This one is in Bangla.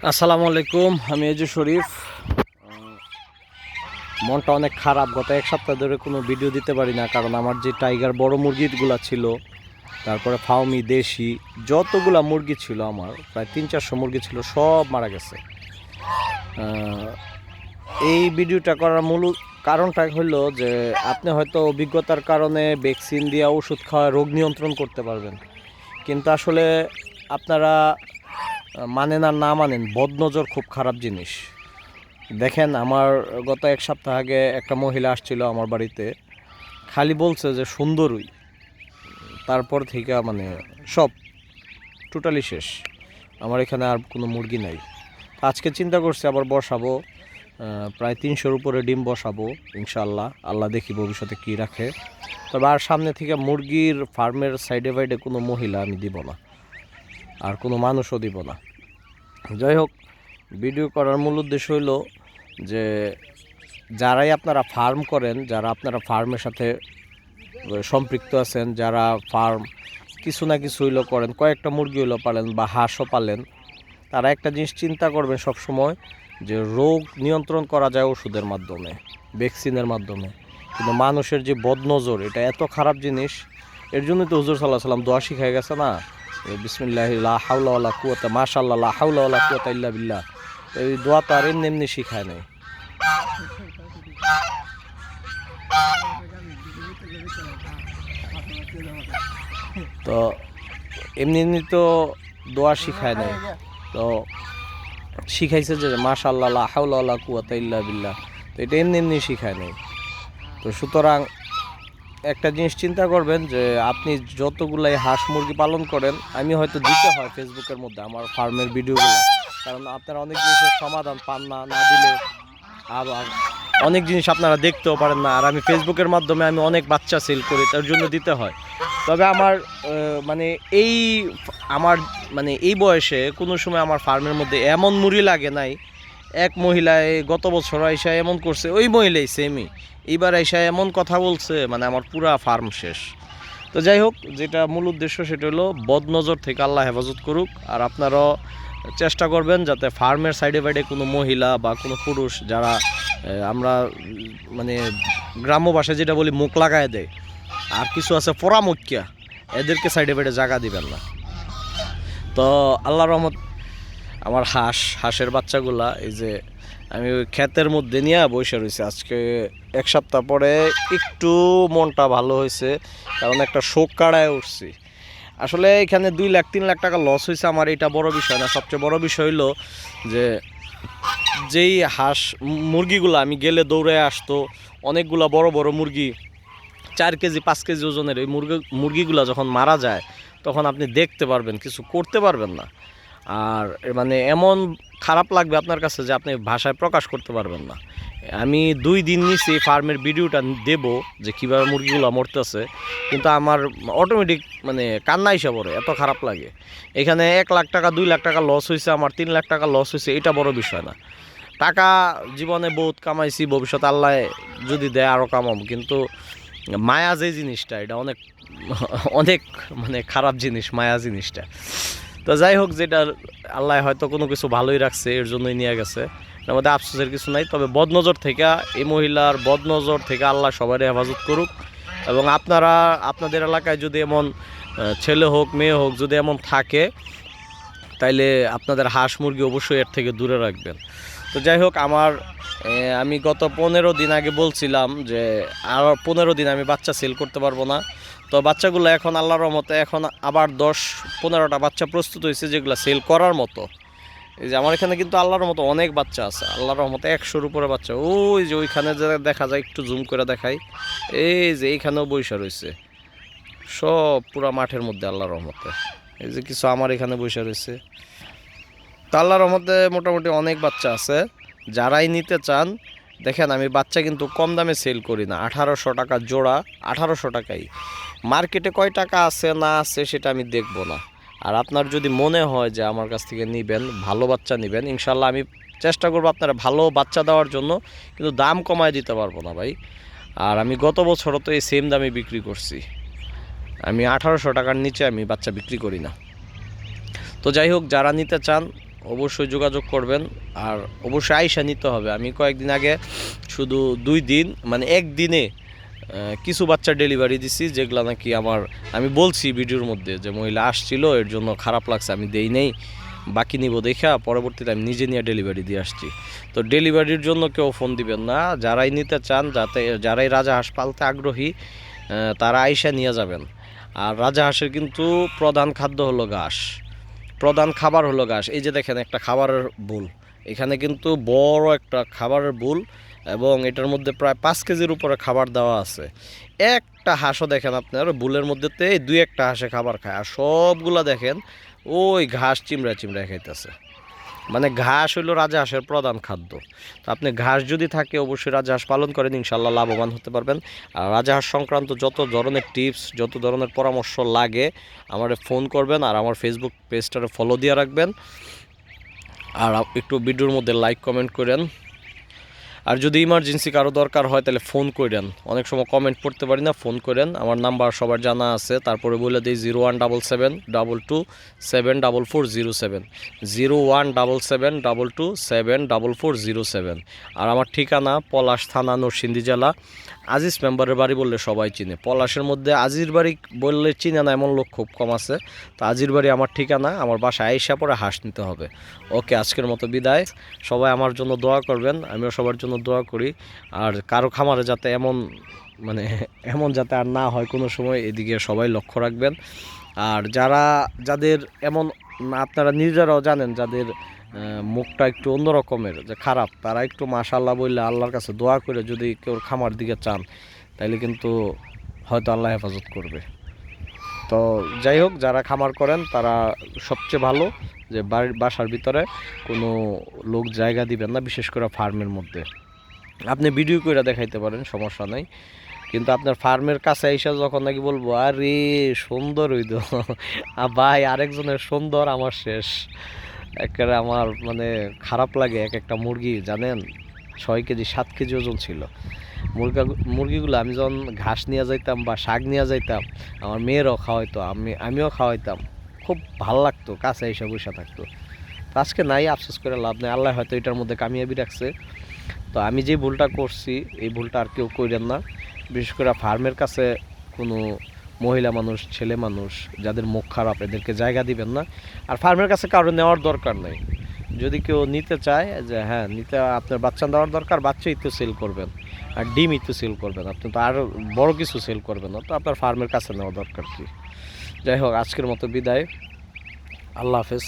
আসসালামু আলাইকুম। আমি এজু শরীফ। মনটা অনেক খারাপ, গত এক সপ্তাহ ধরে কোনো ভিডিও দিতে পারি না, কারণ আমার যে টাইগার বড় মুরগিগুলো ছিল, তারপরে ফাউমি দেশি যতগুলা মুরগি ছিল, আমার প্রায় 300-400 মুরগি ছিল, সব মারা গেছে। এই ভিডিওটা করার মূল কারণটা হলো যে আপনি হয়তো অভিজ্ঞতার কারণে ভ্যাকসিন দিয়ে ওষুধ খাওয়া রোগ নিয়ন্ত্রণ করতে পারবেন, কিন্তু আসলে আপনারা মানেন আর না মানেন, বদনজর খুব খারাপ জিনিস। দেখেন, আমার গত এক সপ্তাহ আগে একটা মহিলা আসছিল আমার বাড়িতে, খালি বলছে যে সুন্দরই, তারপর থেকে মানে সব টোটালি শেষ। আমার এখানে আর কোনো মুরগি নাই। আজকে চিন্তা করছি আবার বসাবো, প্রায় 300-র উপরে ডিম বসাবো ইনশাআল্লাহ। আল্লাহ দেখি ভবিষ্যতে কী রাখে। তবে আর সামনে থেকে মুরগির ফার্মের সাইডে বাইডে কোনো মহিলা আমি দিব না, আর কোনো মানুষও দিব না। যাই হোক, ভিডিও করার মূল উদ্দেশ্য হলো যে যারাই আপনারা ফার্ম করেন, যারা আপনারা ফার্মের সাথে সম্পৃক্ত আছেন, যারা ফার্ম কিছু না কিছু হইলো করেন, কয়েকটা মুরগি হইলো পালেন বা হাঁসও পালেন, তারা একটা জিনিস চিন্তা করবেন সবসময়, যে রোগ নিয়ন্ত্রণ করা যায় ওষুধের মাধ্যমে, ভ্যাকসিনের মাধ্যমে, কিন্তু মানুষের যে বদনজর, এটা এত খারাপ জিনিস। এর জন্যই তো হুজুর সাল্লাল্লাহু আলাইহি ওয়াসাল্লাম দোয়া শিখাই গেছে না, বিসমিল্লাহি লা হাওলা ওয়ালা কুওয়াতা, মাশাআল্লাহ লা হাওলা ওয়ালা কুওয়াতা ইল্লা বিল্লাহ। এই দোয়া তো আর এমনি এমনি শিখায় নাই। তো এমনি এমনি তো দোয়া শিখায় নাই, তো শিখাইছে যে মাশাআল্লাহ লা হাওলা ওয়ালা কুওয়াতা ইল্লা বিল্লাহ। তো এটা এমনি এমনি শিখায় নাই। তো সুতরাং একটা জিনিস চিন্তা করবেন, যে আপনি যতগুলাই হাঁস মুরগি পালন করেন, আমি হয়তো দিতে হয় ফেসবুকের মধ্যে আমার ফার্মের ভিডিওগুলো, কারণ আপনারা অনেক জিনিসের সমাধান পান না, না দিলে আবার অনেক জিনিস আপনারা দেখতেও পারেন না। আর আমি ফেসবুকের মাধ্যমে আমি অনেক বাচ্চা সেল করি, তার জন্য দিতে হয়। তবে আমার মানে এই আমার মানে এই বয়সে কোনো সময় আমার ফার্মের মধ্যে এমন মুড়ি লাগে নাই। এক মহিলায় গত বছর আইসা এমন করছে, ওই মহিলাই সেমই এইবার আইসা এমন কথা বলছে, মানে আমার পুরা ফার্ম শেষ। তো যাই হোক, যেটা মূল উদ্দেশ্য সেটা হলো বদনজর থেকে আল্লাহ হেফাজত করুক। আর আপনারাও চেষ্টা করবেন যাতে ফার্মের সাইডে বাইডে কোনো মহিলা বা কোনো পুরুষ, যারা আমরা মানে গ্রাম্য ভাষায় যেটা বলি মুখ লাগায় দেয়, আর কিছু আছে পরামুখিয়া, এদেরকে সাইডে বাইডে জায়গা দিবেন না। তো আল্লাহর রহমত, আমার হাঁসের বাচ্চাগুলা এই যে আমি ওই ক্ষেতের মধ্যে নিয়ে বসে রয়েছি। আজকে এক সপ্তাহ পরে একটু মনটা ভালো হয়েছে, কারণ একটা শোক কাড়ায় উঠছি। আসলে এখানে 2-3 লাখ টাকা লস হয়েছে আমার, এটা বড় বিষয় না। সবচেয়ে বড় বিষয় হলো যে যেই হাঁস মুরগিগুলো আমি গেলে দৌড়ে আসতো, অনেকগুলা বড় বড় মুরগি, 4 কেজি 5 কেজি ওজনের এই মুরগিগুলো যখন মারা যায়, তখন আপনি দেখতে পারবেন, কিছু করতে পারবেন না। আর মানে এমন খারাপ লাগবে আপনার কাছে যে আপনি ভাষায় প্রকাশ করতে পারবেন না। আমি 2 দিন নিচে ফার্মের ভিডিওটা দেব যে কীভাবে মুরগিগুলো মরতেছে, কিন্তু আমার অটোমেটিক মানে কান্না এসে পড়ে, এত খারাপ লাগে। এখানে 1 লাখ টাকা 2 লাখ টাকা লস হয়েছে আমার, 3 লাখ টাকা লস হয়েছে, এটা বড় বিষয় না। টাকা জীবনে বহুত কামাইছি, ভবিষ্যতে আল্লাহ যদি দেয় আরও কামাবো, কিন্তু মায়া যে জিনিসটা, এটা অনেক অনেক মানে খারাপ জিনিস মায়া জিনিসটা। তো যাই হোক, যেটা আল্লাহ হয়তো কোনো কিছু ভালোই রাখছে, এর জন্যই নিয়ে গেছে, এর মধ্যে আফসোসের কিছু নাই। তবে বদনজর থেকে, এই মহিলার বদনজর থেকে আল্লাহ সবারই হেফাজত করুক। এবং আপনারা আপনাদের এলাকায় যদি এমন ছেলে হোক মেয়ে হোক যদি এমন থাকে, তাইলে আপনাদের হাঁস মুরগি অবশ্যই এর থেকে দূরে রাখবেন। তো যাই হোক, আমি গত 15 দিন আগে বলছিলাম যে আর 15 দিন আমি বাচ্চা সেল করতে পারবো না। তো বাচ্চাগুলো এখন আল্লাহর রহমতে এখন আবার 10-15টা বাচ্চা প্রস্তুত হয়েছে, যেগুলো সেল করার মতো। এই যে আমার এখানে কিন্তু আল্লাহর মতো অনেক বাচ্চা আছে, আল্লাহর রহমতে 100-র উপরে বাচ্চা। ওই যে ওইখানে যে দেখা যায়, একটু জুম করে দেখাই, এই যে এইখানেও বৈশা রয়েছে, সব পুরা মাঠের মধ্যে আল্লাহর রহমতে। এই যে কিছু আমার এখানে বৈশা রয়েছে। তো আল্লাহর রহমতে মোটামুটি অনেক বাচ্চা আছে। যারাই নিতে চান, দেখেন আমি বাচ্চা কিন্তু কম দামে সেল করি না, 1800 টাকা জোড়া, 1800 টাকাই। মার্কেটে কয় টাকা আছে না আছে সেটা আমি দেখব না। আর আপনার যদি মনে হয় যে আমার কাছ থেকে নেবেন, ভালো বাচ্চা নেবেন, ইনশাল্লাহ আমি চেষ্টা করবো আপনারা ভালো বাচ্চা দেওয়ার জন্য, কিন্তু দাম কমায় দিতে পারবো না ভাই। আর আমি গত বছরও তো এই সেম দামে বিক্রি করছি, আমি 1800 টাকার নিচে আমি বাচ্চা বিক্রি করি না। তো যাই হোক, যারা নিতে চান অবশ্যই যোগাযোগ করবেন। আর অবশ্যই আইসা নিতে হবে। আমি কয়েকদিন আগে শুধু 2 দিন মানে একদিনে কিছু বাচ্চা ডেলিভারি দিছি, যেগুলো নাকি আমি বলছি ভিডিওর মধ্যে যে মহিলা আসছিল, এর জন্য খারাপ লাগছে, আমি দেই নেই, বাকি নিব দেখা, পরবর্তীতে আমি নিজে নিয়ে ডেলিভারি দিয়ে আসছি। তো ডেলিভারির জন্য কেউ ফোন দিবেন না, যারাই নিতে চান, যারাই রাজাহাঁস পালতে আগ্রহী তারা আইসা নিয়ে যাবেন। আর রাজাহাঁসের কিন্তু প্রধান খাদ্য হলো ঘাস, প্রধান খাবার হলো ঘাস। এই যে দেখেন একটা খাবারের বুল, এখানে কিন্তু বড় একটা খাবারের বুল, এবং এটার মধ্যে প্রায় 5 কেজির উপরে খাবার দেওয়া আছে। একটা হাঁসও দেখেন আপনার বুলের মধ্যেতে 2-1টা হাঁসে খাবার খায়, আর সবগুলা দেখেন ওই ঘাস চিমড়া চিমড়া খাইতেছে। মানে ঘাস হইলো রাজাহাঁসের প্রধান খাদ্য। তো আপনি ঘাস যদি থাকে অবশ্যই রাজাহাঁস পালন করেন, ইনশাল্লাহ লাভবান হতে পারবেন। আর রাজাহাঁস সংক্রান্ত যত ধরনের টিপস, যত ধরনের পরামর্শ লাগে আমারে ফোন করবেন, আর আমার ফেসবুক পেজটারে ফলো দিয়ে রাখবেন। আর একটু ভিডিওর মধ্যে লাইক কমেন্ট করেন। আর যদি ইমার্জেন্সি কারো দরকার হয় তাহলে ফোন করেন, অনেক সময় কমেন্ট পড়তে পারি না, ফোন করেন। আমার নাম্বার সবার জানা আছে, তারপরে বলে দিই 0177227440 0177227440। আর আমার ঠিকানা পলাশ থানা, নরসিংদী জেলা। আজিজ মেম্বারের বাড়ি বললে সবাই চিনে। পলাশের মধ্যে আজির বাড়ি বললে চিনে না এমন লোক খুব কম আছে। তো আজির বাড়ি আমার ঠিকানা, আমার বাসায় আইসা পরে হাঁস নিতে হবে। ওকে, আজকের মতো বিদায়। সবাই আমার জন্য দোয়া করবেন, আমিও সবার জন্য দোয়া করি। আর কারো খামারে যাতে এমন যাতে আর না হয় কোনো সময়, এদিকে সবাই লক্ষ্য রাখবেন। আর যাদের এমন, আপনারা নিজেরাও জানেন, যাদের মুখটা একটু অন্য রকমের যে খারাপ, তারা একটু মাশাআল্লাহ বললে, আল্লাহর কাছে দোয়া করে যদি কেউ খামার দিকে চান, তাহলে কিন্তু হয়তো আল্লাহ হেফাজত করবে। তো যাই হোক, যারা খামার করেন তারা সবচেয়ে ভালো যে বাসার ভিতরে কোনো লোক জায়গা দিবেন না, বিশেষ করে ফার্মের মধ্যে। আপনি ভিডিও করে দেখাইতে পারেন, সমস্যা নাই, কিন্তু আপনার ফার্মের কাছে এসে যখন নাকি বলবো আরে সুন্দর হইতো ভাই, আরেকজনের সুন্দর আমার শেষ, একেবারে আমার খারাপ লাগে। একটা মুরগি জানেন 6 কেজি 7 কেজি ওজন ছিল। মুরগিগুলো আমি যখন ঘাস নিয়ে যাইতাম বা শাক নিয়ে যাইতাম, আমার মেয়েরাও খাওয়াইতো, আমিও খাওয়াইতাম, খুব ভালো লাগতো, কাছে এসে বসে থাকতো। তো আজকে নাই, আফসোস করে লাভ নেই, আল্লাহ হয়তো এটার মধ্যে কামিয়াবি রাখছে। তো আমি যে ভুলটা করছি, এই ভুলটা আর কেউ করেন না। বিশেষ করে ফার্মের কাছে কোনো মহিলা মানুষ, ছেলে মানুষ যাদের মুখ খারাপ, এদেরকে জায়গা দিবেন না। আর ফার্মের কাছে কারো নেওয়ার দরকার নেই। যদি কেউ নিতে চায় যে হ্যাঁ নিতে, আপনার বাচ্চা দেওয়ার দরকার, বাচ্চাই তো সেল করবেন, আর ডিমই তো সেল করবেন, আপনি তো আর বড় কিছু সেল করবেন না, তো আপনার ফার্মের কাছে নেওয়া দরকার কি। যাই হোক, আজকের মতো বিদায়, আল্লাহ হাফেজ।